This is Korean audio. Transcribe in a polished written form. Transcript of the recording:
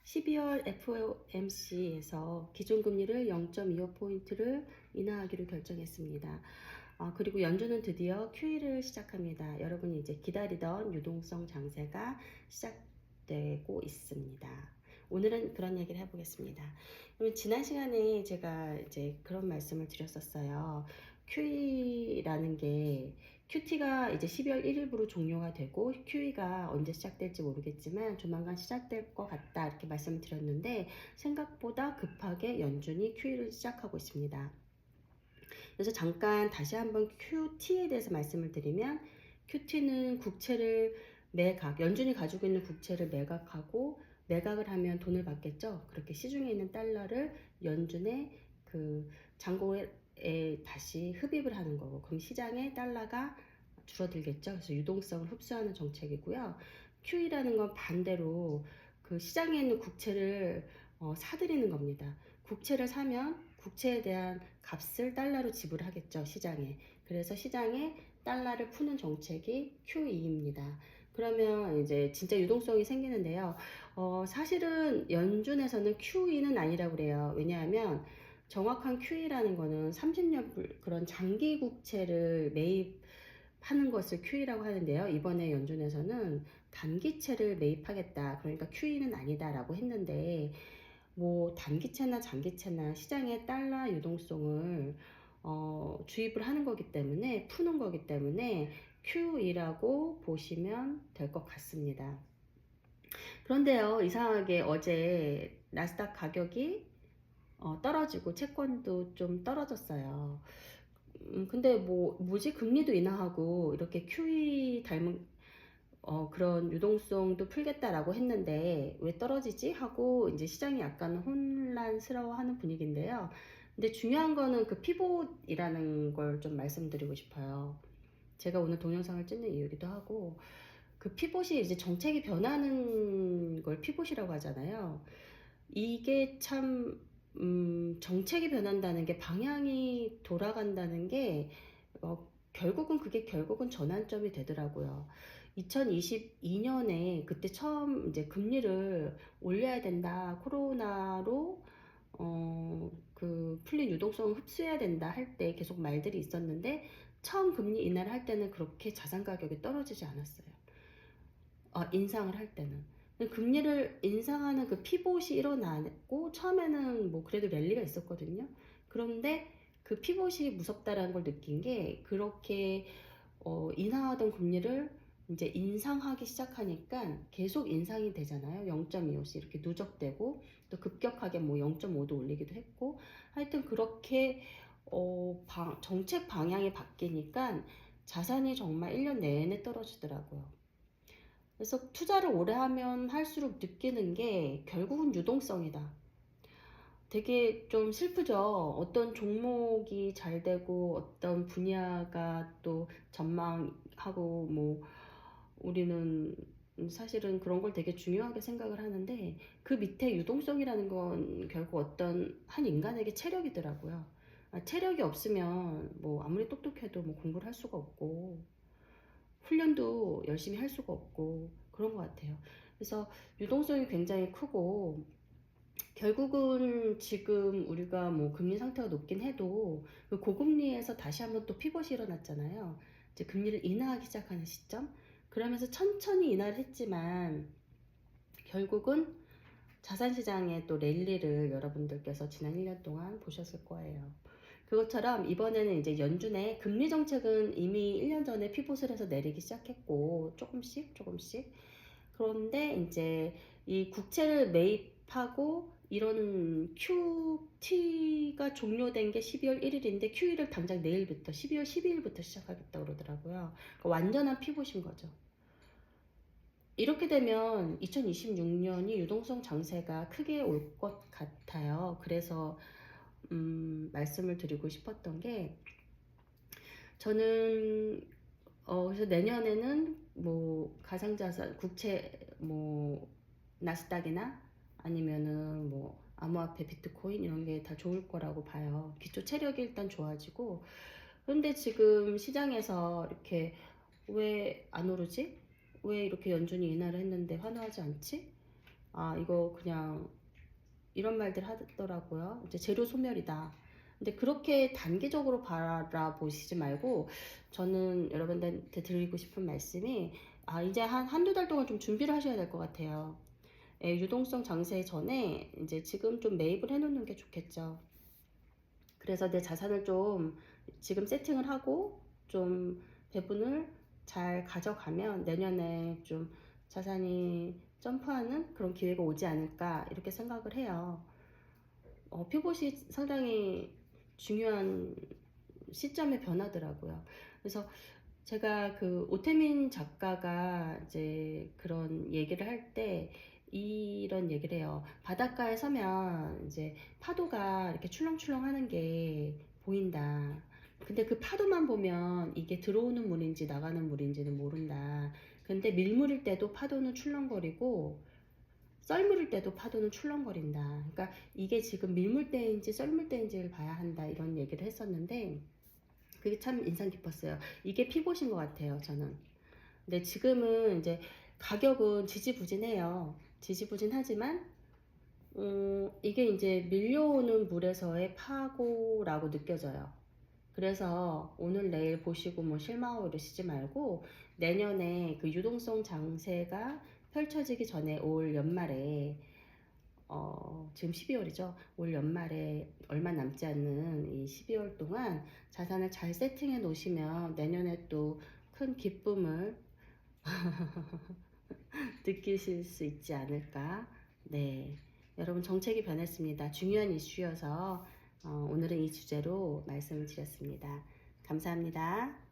12월 FOMC에서 기준금리를 0.25포인트를 인하하기로 결정했습니다. 그리고 연준은 드디어 QE를 시작합니다. 여러분이 이제 기다리던 유동성 장세가 시작되고 있습니다. 오늘은 그런 얘기를 해보겠습니다. 그러면 지난 시간에 제가 이제 그런 말씀을 드렸었어요. QE라는 게 QT가 이제 12월 1일부로 종료가 되고 QE가 언제 시작될지 모르겠지만 조만간 시작될 것 같다 이렇게 말씀을 드렸는데 생각보다 급하게 연준이 QE를 시작하고 있습니다. 그래서 잠깐 다시 한번 QT에 대해서 말씀을 드리면 QT는 국채를 연준이 가지고 있는 국채를 매각하고 매각을 하면 돈을 받겠죠. 그렇게 시중에 있는 달러를 연준의 그 잔고에 다시 흡입을 하는 거고 그럼 시장에 달러가 줄어들겠죠. 그래서 유동성을 흡수하는 정책이고요. QE라는 건 반대로 그 시장에 있는 국채를 사들이는 겁니다. 국채를 사면 국채에 대한 값을 달러로 지불하겠죠, 시장에. 그래서 시장에 달러를 푸는 정책이 QE입니다. 그러면 이제 진짜 유동성이 생기는데요. 사실은 연준에서는 QE는 아니라고 그래요. 왜냐하면 정확한 QE라는 거는 30년 그런 장기 국채를 매입하는 것을 QE라고 하는데요. 이번에 연준에서는 단기채를 매입하겠다. 그러니까 QE는 아니다라고 했는데 뭐 단기채나 장기채나 시장의 달러 유동성을 주입을 하는 거기 때문에 푸는 거기 때문에 QE라고 보시면 될 것 같습니다. 그런데요, 이상하게 어제 나스닥 가격이 떨어지고 채권도 좀 떨어졌어요. 근데 뭐지? 금리도 인하하고 이렇게 QE 닮은 그런 유동성도 풀겠다라고 했는데 왜 떨어지지? 하고 이제 시장이 약간 혼란스러워하는 분위기인데요. 근데 중요한 거는 그 피봇이라는 걸 좀 말씀드리고 싶어요. 제가 오늘 동영상을 찍는 이유기도 하고 그 피봇이 이제 정책이 변하는 걸 피봇이라고 하잖아요. 이게 참 정책이 변한다는 게 방향이 돌아간다는 게 결국은 전환점이 되더라고요. 2022년에 그때 처음 이제 금리를 올려야 된다. 코로나로 그 풀린 유동성을 흡수해야 된다 할 때 계속 말들이 있었는데 처음 금리 인하를 할 때는 그렇게 자산 가격이 떨어지지 않았어요. 인상을 할 때는. 금리를 인상하는 그 피봇이 일어나고 처음에는 뭐 그래도 랠리가 있었거든요. 그런데 그 피봇이 무섭다라는 걸 느낀 게 그렇게 인하하던 금리를 이제 인상하기 시작하니까 계속 인상이 되잖아요. 0.25씩 이렇게 누적되고 또 급격하게 뭐 0.5도 올리기도 했고 하여튼 그렇게 정책 방향이 바뀌니까 자산이 정말 1년 내내 떨어지더라고요. 그래서 투자를 오래 하면 할수록 느끼는 게 결국은 유동성이다. 되게 좀 슬프죠. 어떤 종목이 잘 되고 어떤 분야가 또 전망하고 뭐 우리는 사실은 그런 걸 되게 중요하게 생각을 하는데 그 밑에 유동성이라는 건 결국 어떤 한 인간에게 체력이더라고요. 체력이 없으면 뭐 아무리 똑똑해도 뭐 공부를 할 수가 없고 훈련도 열심히 할 수가 없고 그런 것 같아요. 그래서 유동성이 굉장히 크고 결국은 지금 우리가 뭐 금리 상태가 높긴 해도 그 고금리에서 다시 한번 또 피벗이 일어났잖아요. 이제 금리를 인하하기 시작하는 시점. 그러면서 천천히 인하를 했지만 결국은 자산시장의 또 랠리를 여러분들께서 지난 1년 동안 보셨을 거예요. 그것처럼 이번에는 이제 연준의 금리 정책은 이미 1년 전에 피봇을 해서 내리기 시작했고 조금씩 그런데 이제 이 국채를 매입하고 이런 QT가 종료된 게 12월 1일인데 QE를 당장 내일부터 12월 12일부터 시작하겠다고 그러더라고요. 그러니까 완전한 피봇인 거죠. 이렇게 되면 2026년이 유동성 장세가 크게 올 것 같아요. 그래서 말씀을 드리고 싶었던 게 저는 그래서 내년에는 뭐 가상자산 국채 뭐 나스닥이나 아니면은 뭐 암호화폐 비트코인 이런 게 다 좋을 거라고 봐요. 기초 체력이 일단 좋아지고 그런데 지금 시장에서 이렇게 왜 안 오르지? 왜 이렇게 연준이 인하를 했는데 환호하지 않지? 아, 이거 그냥 이런 말들 하더라고요. 이제 재료 소멸이다. 근데 그렇게 단기적으로 바라보시지 말고 저는 여러분들한테 드리고 싶은 말씀이 이제 한두 달 동안 좀 준비를 하셔야 될 것 같아요. 유동성 장세 전에 이제 지금 좀 매입을 해놓는 게 좋겠죠. 그래서 내 자산을 좀 지금 세팅을 하고 좀 배분을 잘 가져가면 내년에 좀 자산이 점프하는 그런 기회가 오지 않을까 이렇게 생각을 해요. 피봇이 상당히 중요한 시점에 변하더라고요. 그래서 제가 그 오태민 작가가 이제 그런 얘기를 할 때 이런 얘기를 해요. 바닷가에 서면 이제 파도가 이렇게 출렁출렁 하는 게 보인다. 근데 그 파도만 보면 이게 들어오는 물인지 나가는 물인지는 모른다. 근데 밀물일 때도 파도는 출렁거리고 썰물일 때도 파도는 출렁거린다. 그러니까 이게 지금 밀물 때인지 썰물 때인지를 봐야 한다. 이런 얘기를 했었는데 그게 참 인상 깊었어요. 이게 피봇인 것 같아요, 저는. 근데 지금은 이제 가격은 지지부진해요. 지지부진하지만, 이게 이제 밀려오는 물에서의 파고라고 느껴져요. 그래서 오늘 내일 보시고 뭐 실망하고 이러시지 말고 내년에 그 유동성 장세가 펼쳐지기 전에 올 연말에 지금 12월이죠. 올 연말에 얼마 남지 않는 이 12월 동안 자산을 잘 세팅해 놓으시면 내년에 또 큰 기쁨을 느끼실 수 있지 않을까. 네. 여러분, 정책이 변했습니다. 중요한 이슈여서 오늘은 이 주제로 말씀을 드렸습니다. 감사합니다.